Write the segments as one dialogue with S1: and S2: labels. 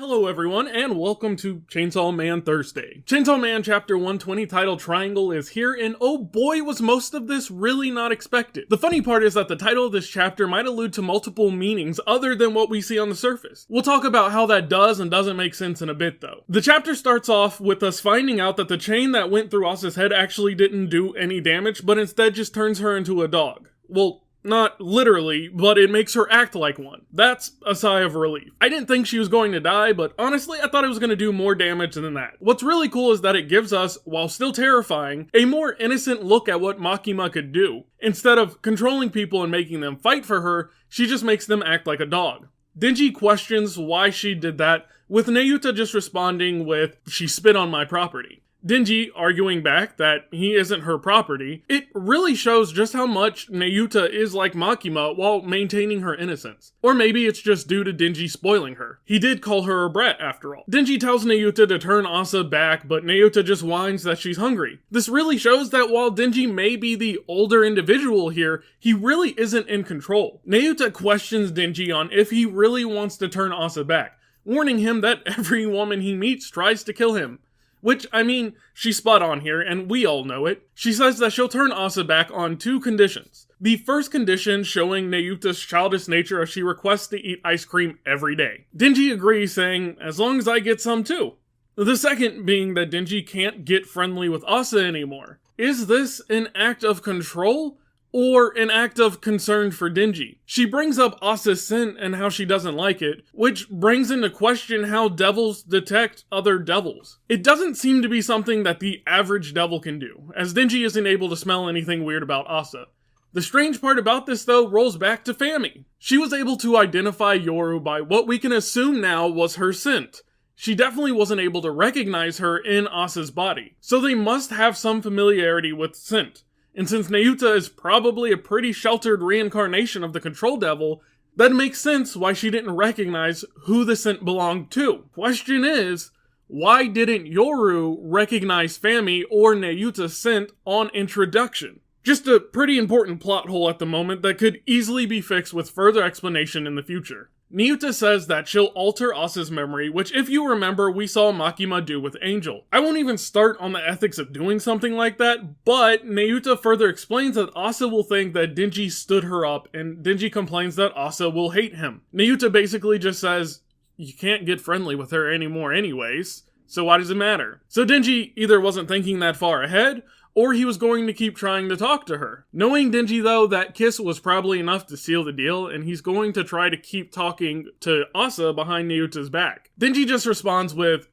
S1: Hello everyone, and welcome to Chainsaw Man Thursday. Chainsaw Man Chapter 120 titled Triangle is here, and oh boy was most of this really not expected. The funny part is that the title of this chapter might allude to multiple meanings other than what we see on the surface. We'll talk about how that does and doesn't make sense in a bit though. The chapter starts off with us finding out that the chain that went through Asa's head actually didn't do any damage, but instead just turns her into a dog. Well, not literally, but it makes her act like one. That's a sigh of relief. I didn't think she was going to die, but honestly, I thought it was going to do more damage than that. What's really cool is that it gives us, while still terrifying, a more innocent look at what Makima could do. Instead of controlling people and making them fight for her, she just makes them act like a dog. Denji questions why she did that, with Nayuta just responding with, "She spit on my property." Denji arguing back that he isn't her property. It really shows just how much Nayuta is like Makima while maintaining her innocence. Or maybe it's just due to Denji spoiling her. He did call her a brat after all. Denji tells Nayuta to turn Asa back, but Nayuta just whines that she's hungry. This really shows that while Denji may be the older individual here, he really isn't in control. Nayuta questions Denji on if he really wants to turn Asa back, warning him that every woman he meets tries to kill him. Which, I mean, she's spot on here, and we all know it. She says that she'll turn Asa back on two conditions. The first condition showing Nayuta's childish nature as she requests to eat ice cream every day. Denji agrees, saying, "As long as I get some too." The second being that Denji can't get friendly with Asa anymore. Is this an act of control? Or an act of concern for Denji? She brings up Asa's scent and how she doesn't like it, which brings into question how devils detect other devils. It doesn't seem to be something that the average devil can do, as Denji isn't able to smell anything weird about Asa. The strange part about this though rolls back to Fami. She was able to identify Yoru by what we can assume now was her scent. She definitely wasn't able to recognize her in Asa's body, so they must have some familiarity with scent. And since Nayuta is probably a pretty sheltered reincarnation of the Control Devil, that makes sense why she didn't recognize who the scent belonged to. Question is, why didn't Yoru recognize Fami or Nayuta's scent on introduction? Just a pretty important plot hole at the moment that could easily be fixed with further explanation in the future. Nayuta says that she'll alter Asa's memory, which if you remember, we saw Makima do with Angel. I won't even start on the ethics of doing something like that, but Nayuta further explains that Asa will think that Denji stood her up, and Denji complains that Asa will hate him. Nayuta basically just says, you can't get friendly with her anymore anyways, so why does it matter? So Denji either wasn't thinking that far ahead, or he was going to keep trying to talk to her. Knowing Denji though, that kiss was probably enough to seal the deal, and he's going to try to keep talking to Asa behind Nayuta's back. Denji just responds with,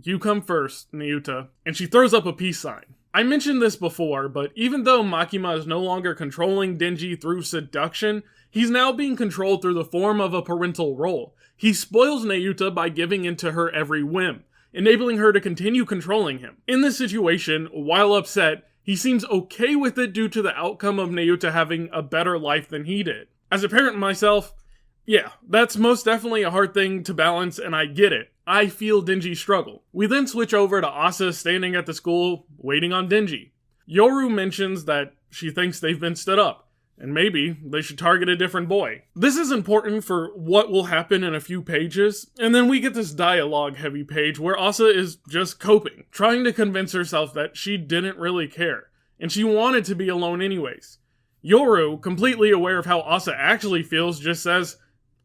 S1: "You come first, Nayuta," and she throws up a peace sign. I mentioned this before, but even though Makima is no longer controlling Denji through seduction, he's now being controlled through the form of a parental role. He spoils Nayuta by giving in to her every whim, enabling her to continue controlling him. In this situation, while upset, he seems okay with it due to the outcome of Nayuta having a better life than he did. As a parent myself, yeah, that's most definitely a hard thing to balance, and I get it. I feel Denji's struggle. We then switch over to Asa standing at the school, waiting on Denji. Yoru mentions that she thinks they've been stood up, and maybe they should target a different boy. This is important for what will happen in a few pages, and then we get this dialogue-heavy page where Asa is just coping, trying to convince herself that she didn't really care, and she wanted to be alone anyways. Yoru, completely aware of how Asa actually feels, just says,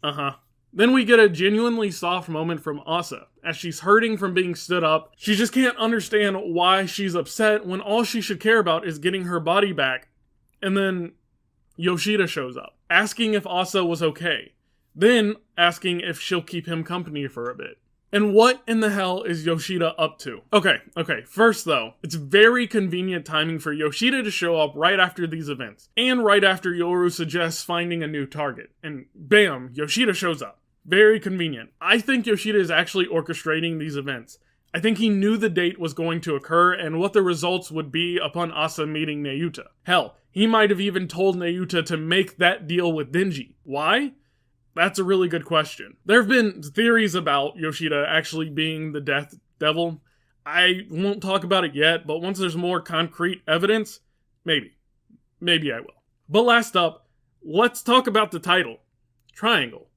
S1: "Uh-huh." Then we get a genuinely soft moment from Asa. As she's hurting from being stood up, she just can't understand why she's upset when all she should care about is getting her body back. And then Yoshida shows up, asking if Asa was okay, then asking if she'll keep him company for a bit. And what in the hell is Yoshida up to? Okay, first though, it's very convenient timing for Yoshida to show up right after these events, and right after Yoru suggests finding a new target, and bam, Yoshida shows up. Very convenient. I think Yoshida is actually orchestrating these events. I think he knew the date was going to occur and what the results would be upon Asa meeting Nayuta. Hell, he might have even told Nayuta to make that deal with Denji. Why? That's a really good question. There have been theories about Yoshida actually being the Death Devil. I won't talk about it yet, but once there's more concrete evidence, maybe I will. But last up, let's talk about the title, Triangle.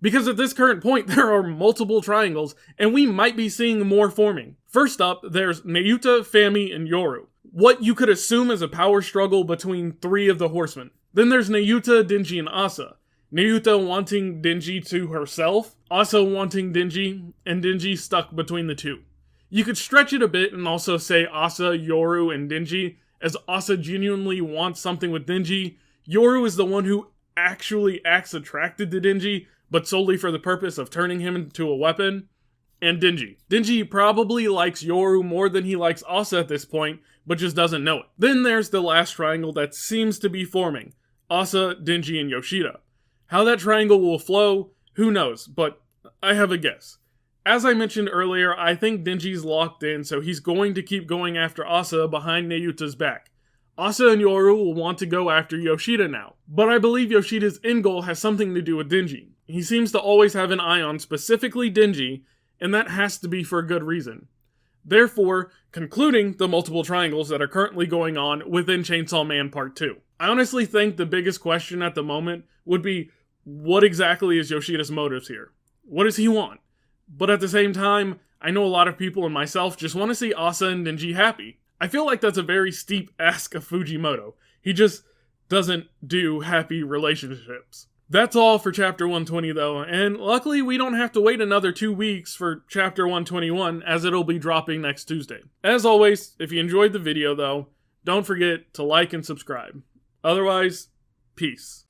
S1: Because at this current point, there are multiple triangles, and we might be seeing more forming. First up, there's Nayuta, Fami, and Yoru. What you could assume is a power struggle between 3 of the horsemen. Then there's Nayuta, Denji, and Asa. Nayuta wanting Denji to herself, Asa wanting Denji, and Denji stuck between the 2. You could stretch it a bit and also say Asa, Yoru, and Denji, as Asa genuinely wants something with Denji. Yoru is the one who actually acts attracted to Denji, but solely for the purpose of turning him into a weapon. And Denji. Denji probably likes Yoru more than he likes Asa at this point, but just doesn't know it. Then there's the last triangle that seems to be forming. Asa, Denji, and Yoshida. How that triangle will flow, who knows, but I have a guess. As I mentioned earlier, I think Denji's locked in, so he's going to keep going after Asa behind Nayuta's back. Asa and Yoru will want to go after Yoshida now, but I believe Yoshida's end goal has something to do with Denji. He seems to always have an eye on specifically Denji, and that has to be for a good reason. Therefore, concluding the multiple triangles that are currently going on within Chainsaw Man Part 2. I honestly think the biggest question at the moment would be, what exactly is Yoshida's motives here? What does he want? But at the same time, I know a lot of people and myself just want to see Asa and Denji happy. I feel like that's a very steep ask of Fujimoto. He just doesn't do happy relationships. That's all for Chapter 120 though, and luckily we don't have to wait another 2 weeks for Chapter 121 as it'll be dropping next Tuesday. As always, if you enjoyed the video though, don't forget to like and subscribe. Otherwise, peace.